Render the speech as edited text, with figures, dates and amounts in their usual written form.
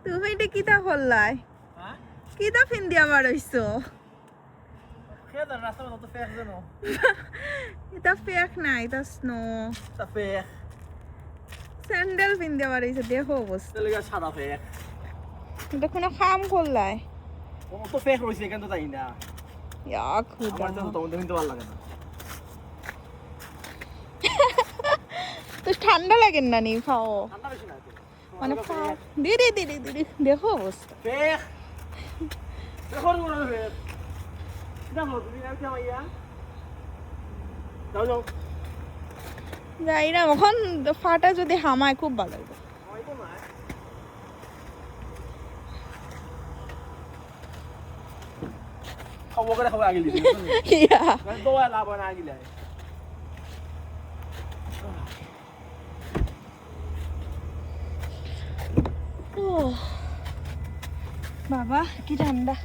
তুমি এটা কিতা করলাই হ্যাঁ কিতা ফিন্দি আবার হইছো খেয়ে দেন রাস্তা মতো ফেক যেন এটা ফেক না এটা স্নো তা ফেক স্যান্ডেল ফিন্দি আবার হইছে দেখো অবস্থা তাহলে সাদা ফেক এটা কোনো কাম করলাই ও তো ফেক রয়েছে কেন তাই না ইয়া খুদা আমার তো তোমাদের কিন্তু ভালো লাগে না তো ঠান্ডা লাগে না নি খাও ঠান্ডা বেশি না তো মানে খাও ধীরে ধীরে ধীরে দেখো অবস্থা ফেক এখন মনে হবে দেখো তুমি আমি যাইয়া যাও যাও যাই না এখন ফাটা যদি হামায় খুব ভালো লাগবে হয়তো না খাবো করে খাবো আগে লিখি ইয়া দোয়া লাভ না আগে বাবা কি ঠান্ডা